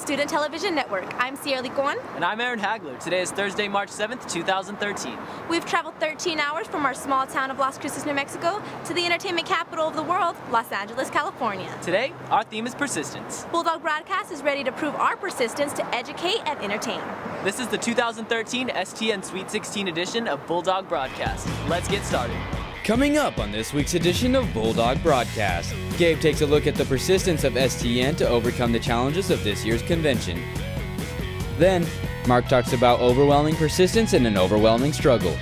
Student Television Network. I'm Sierra Licuan. And I'm Aaron Hagler. Today is Thursday, March 7th, 2013. We've traveled 13 hours from our small town of Las Cruces, New Mexico, to the entertainment capital of the world, Los Angeles, California. Today, our theme is persistence. Bulldawg Broadcast is ready to prove our persistence to educate and entertain. This is the 2013 STN Sweet 16 edition of Bulldawg Broadcast. Let's get started. Coming up on this week's edition of Bulldawg Broadcast, Gabe takes a look at the persistence of STN to overcome the challenges of this year's convention. Then, Mark talks about overwhelming persistence in an overwhelming struggle.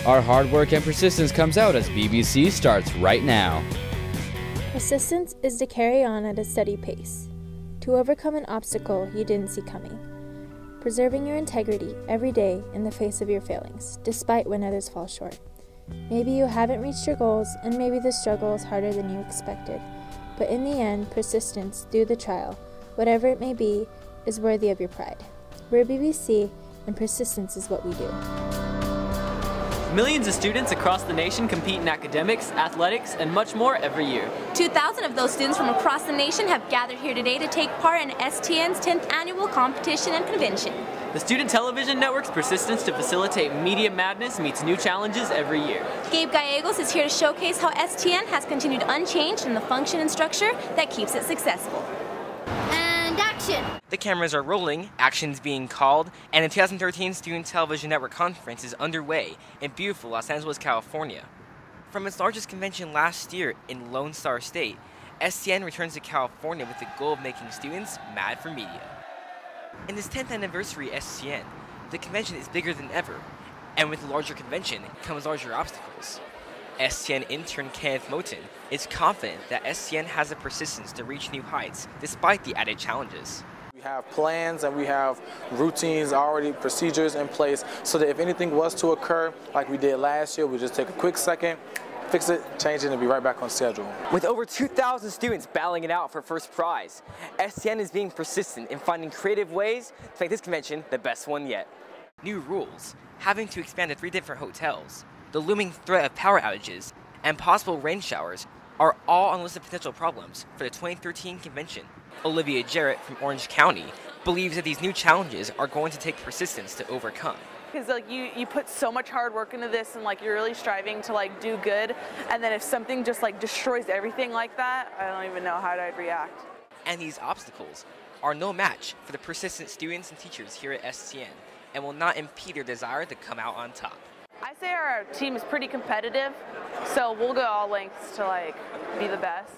Our hard work and persistence comes out as BBC starts right now. Persistence is to carry on at a steady pace, to overcome an obstacle you didn't see coming, preserving your integrity every day in the face of your failings, despite when others fall short. Maybe you haven't reached your goals, and maybe the struggle is harder than you expected. But in the end, persistence through the trial, whatever it may be, is worthy of your pride. We're BBC, and persistence is what we do. Millions of students across the nation compete in academics, athletics, and much more every year. 2,000 of those students from across the nation have gathered here today to take part in STN's 10th annual competition and convention. The Student Television Network's persistence to facilitate media madness meets new challenges every year. Gabe Gallegos is here to showcase how STN has continued unchanged in the function and structure that keeps it successful. And action! The cameras are rolling, action's being called, and the 2013 Student Television Network Conference is underway in beautiful Los Angeles, California. From its largest convention last year in Lone Star State, STN returns to California with the goal of making students mad for media. In this 10th anniversary STN, the convention is bigger than ever, and with a larger convention comes larger obstacles. STN intern Kenneth Moten is confident that STN has the persistence to reach new heights despite the added challenges. We have plans and we have routines already, procedures in place, so that if anything was to occur like we did last year, we just take a quick second, fix it, change it, and be right back on schedule. With over 2,000 students battling it out for first prize, STN is being persistent in finding creative ways to make this convention the best one yet. New rules, having to expand to 3 different hotels, the looming threat of power outages, and possible rain showers are all on the list of potential problems for the 2013 convention. Olivia Jarrett from Orange County believes that these new challenges are going to take persistence to overcome. Because like you put so much hard work into this, and like you're really striving to like do good, and then if something just like destroys everything like that, I don't even know how I'd react. And these obstacles are no match for the persistent students and teachers here at STN, and will not impede their desire to come out on top. I say our team is pretty competitive, so we'll go all lengths to like be the best.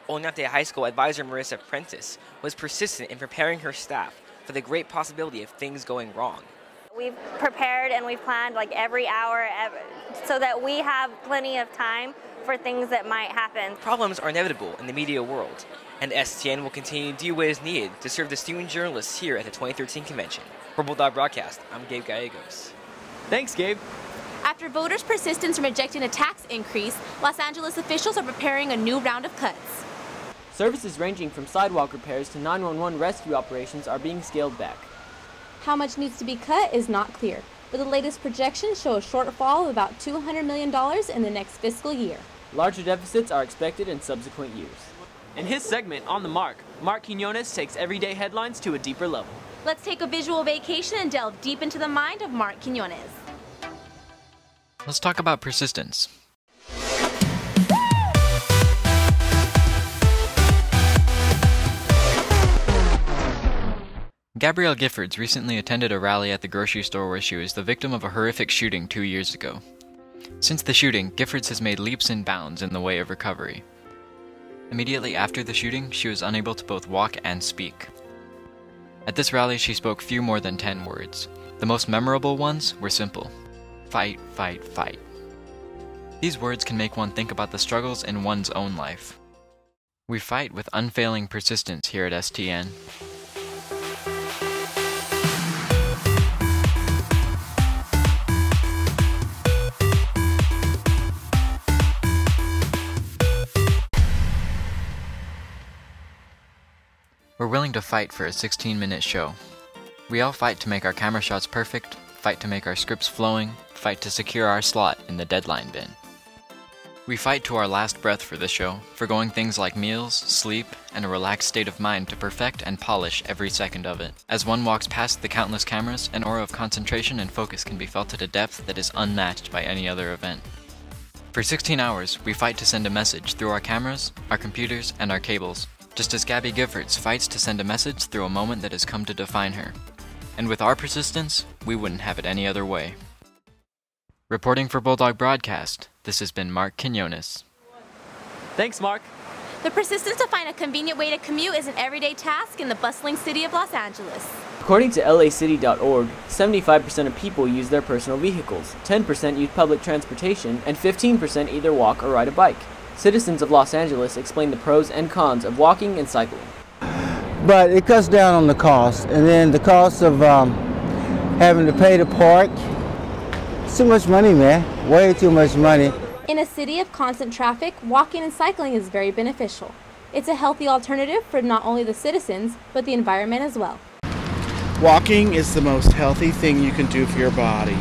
Oñate High School advisor Marissa Prentice was persistent in preparing her staff for the great possibility of things going wrong. We've prepared and we've planned like every hour so that we have plenty of time for things that might happen. Problems are inevitable in the media world, and STN will continue to do what is needed to serve the student journalists here at the 2013 convention. For Bulldawg Broadcast, I'm Gabe Gallegos. Thanks, Gabe. After voters' persistence in rejecting a tax increase, Los Angeles officials are preparing a new round of cuts. Services ranging from sidewalk repairs to 911 rescue operations are being scaled back. How much needs to be cut is not clear, but the latest projections show a shortfall of about $200 million in the next fiscal year. Larger deficits are expected in subsequent years. In his segment, On the Mark, Mark Quinones takes everyday headlines to a deeper level. Let's take a visual vacation and delve deep into the mind of Mark Quinones. Let's talk about persistence. Gabrielle Giffords recently attended a rally at the grocery store where she was the victim of a horrific shooting 2 years ago. Since the shooting, Giffords has made leaps and bounds in the way of recovery. Immediately after the shooting, she was unable to both walk and speak. At this rally, she spoke few more than 10 words. The most memorable ones were simple: fight, fight, fight. These words can make one think about the struggles in one's own life. We fight with unfailing persistence here at STN. We're willing to fight for a 16-minute show. We all fight to make our camera shots perfect, fight to make our scripts flowing, fight to secure our slot in the deadline bin. We fight to our last breath for this show, forgoing things like meals, sleep, and a relaxed state of mind to perfect and polish every second of it. As one walks past the countless cameras, an aura of concentration and focus can be felt at a depth that is unmatched by any other event. For 16 hours, we fight to send a message through our cameras, our computers, and our cables, just as Gabby Giffords fights to send a message through a moment that has come to define her. And with our persistence, we wouldn't have it any other way. Reporting for Bulldawg Broadcast, this has been Mark Quinones. Thanks, Mark. The persistence to find a convenient way to commute is an everyday task in the bustling city of Los Angeles. According to lacity.org, 75% of people use their personal vehicles, 10% use public transportation, and 15% either walk or ride a bike. Citizens of Los Angeles explain the pros and cons of walking and cycling. But it cuts down on the cost, and then the cost of having to pay to park. It's too much money, man. Way too much money. In a city of constant traffic, walking and cycling is very beneficial. It's a healthy alternative for not only the citizens, but the environment as well. Walking is the most healthy thing you can do for your body.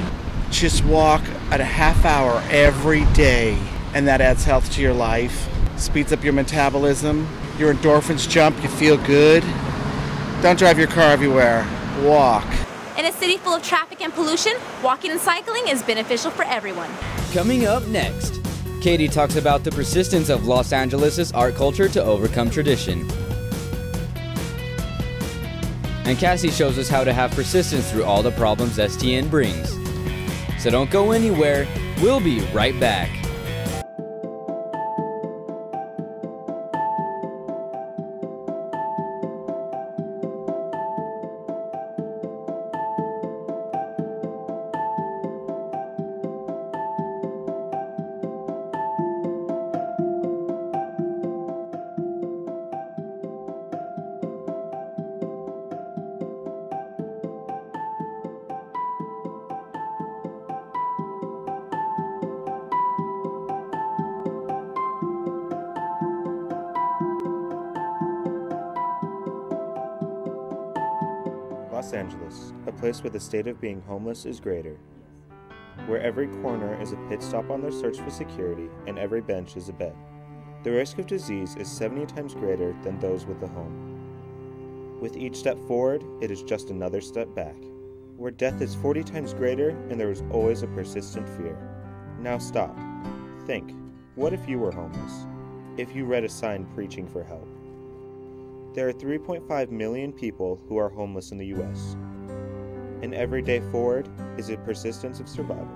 Just walk at a half hour every day, and that adds health to your life. Speeds up your metabolism. Your endorphins jump, you feel good. Don't drive your car everywhere. Walk. In a city full of traffic and pollution, walking and cycling is beneficial for everyone. Coming up next, Katie talks about the persistence of Los Angeles' art culture to overcome tradition. And Cassie shows us how to have persistence through all the problems STN brings. So don't go anywhere, we'll be right back. Los Angeles, a place where the state of being homeless is greater, where every corner is a pit stop on their search for security and every bench is a bed. The risk of disease is 70 times greater than those with a home. With each step forward, it is just another step back, where death is 40 times greater and there is always a persistent fear. Now stop. Think, what if you were homeless? If you read a sign preaching for help? There are 3.5 million people who are homeless in the U.S., and every day forward is a persistence of survival.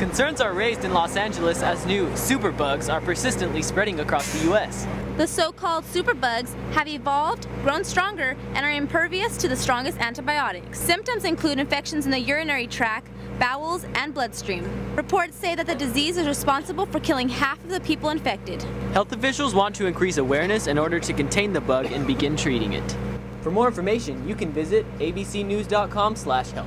Concerns are raised in Los Angeles as new superbugs are persistently spreading across the U.S. The so-called superbugs have evolved, grown stronger, and are impervious to the strongest antibiotics. Symptoms include infections in the urinary tract, bowels, and bloodstream. Reports say that the disease is responsible for killing half of the people infected. Health officials want to increase awareness in order to contain the bug and begin treating it. For more information, you can visit abcnews.com/health.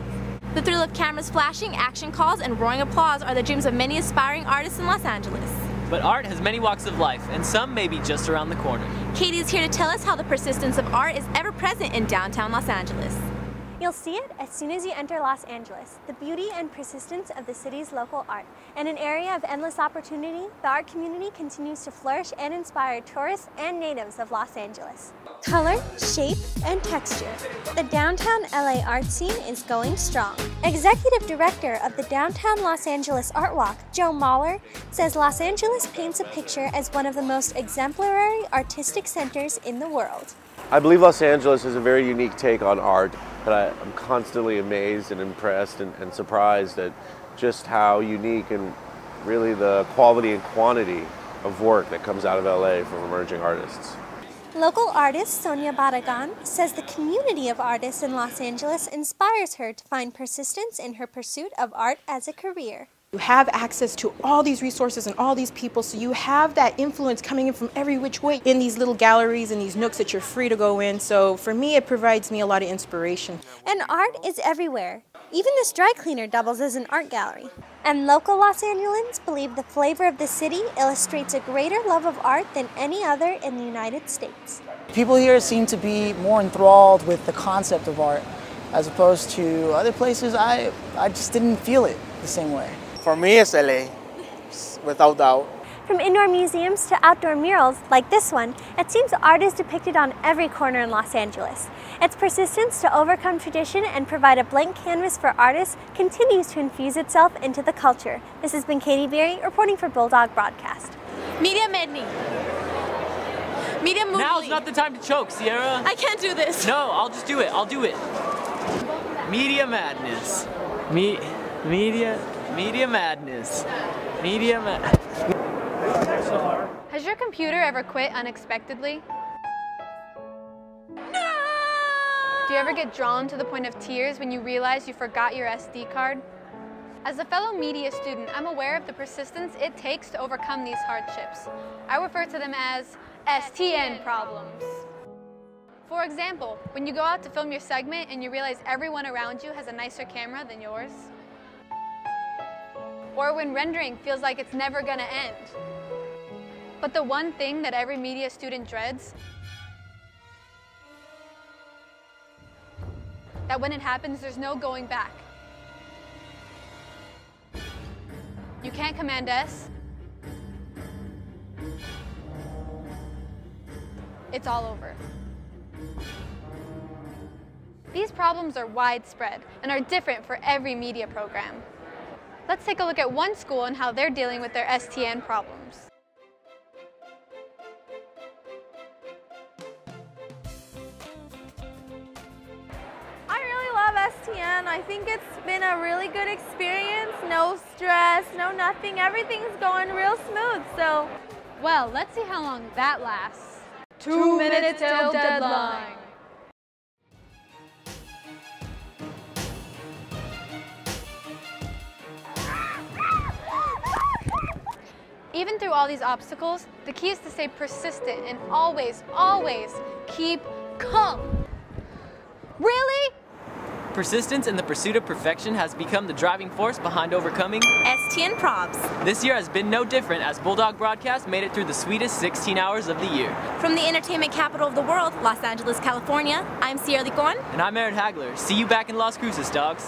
The thrill of cameras flashing, action calls, and roaring applause are the dreams of many aspiring artists in Los Angeles. But art has many walks of life, and some may be just around the corner. Katie is here to tell us how the persistence of art is ever present in downtown Los Angeles. You'll see it as soon as you enter Los Angeles, the beauty and persistence of the city's local art. In an area of endless opportunity, the art community continues to flourish and inspire tourists and natives of Los Angeles. Color, shape, and texture. The downtown LA art scene is going strong. Executive Director of the Downtown Los Angeles Art Walk, Joe Mahler, says Los Angeles paints a picture as one of the most exemplary artistic centers in the world. I believe Los Angeles is a very unique take on art, but I'm constantly amazed and impressed and surprised at just how unique and really the quality and quantity of work that comes out of LA from emerging artists. Local artist Sonia Barragan says the community of artists in Los Angeles inspires her to find persistence in her pursuit of art as a career. You have access to all these resources and all these people, so you have that influence coming in from every which way in these little galleries and these nooks that you're free to go in. So for me, it provides me a lot of inspiration. And art is everywhere. Even this dry cleaner doubles as an art gallery. And local Los Angeleans believe the flavor of the city illustrates a greater love of art than any other in the United States. People here seem to be more enthralled with the concept of art as opposed to other places, I just didn't feel it the same way. For me, it's LA, without doubt. From indoor museums to outdoor murals like this one, it seems art is depicted on every corner in Los Angeles. Its persistence to overcome tradition and provide a blank canvas for artists continues to infuse itself into the culture. This has been Katie Berry reporting for Bulldawg Broadcast. Media Medney. Media Moodley. Now's not the time to choke, Sierra. I can't do this. No, I'll just do it. I'll do it. Media madness. Media madness. Media madness. Has your computer ever quit unexpectedly? No! Do you ever get drawn to the point of tears when you realize you forgot your SD card? As a fellow media student, I'm aware of the persistence it takes to overcome these hardships. I refer to them as STN problems. For example, when you go out to film your segment and you realize everyone around you has a nicer camera than yours. Or when rendering feels like it's never gonna end. But the one thing that every media student dreads, that when it happens, there's no going back. You can't Command S. It's all over. These problems are widespread and are different for every media program. Let's take a look at one school and how they're dealing with their STN problems. I really love STN. I think it's been a really good experience. No stress, no nothing. Everything's going real smooth, so. Well, let's see how long that lasts. 2 minutes till deadline. Even through all these obstacles, the key is to stay persistent and always, always keep calm. Really? Persistence in the pursuit of perfection has become the driving force behind overcoming STN probs. This year has been no different as Bulldawg Broadcast made it through the sweetest 16 hours of the year. From the entertainment capital of the world, Los Angeles, California, I'm Sierra Licon. And I'm Aaron Hagler. See you back in Las Cruces, dogs.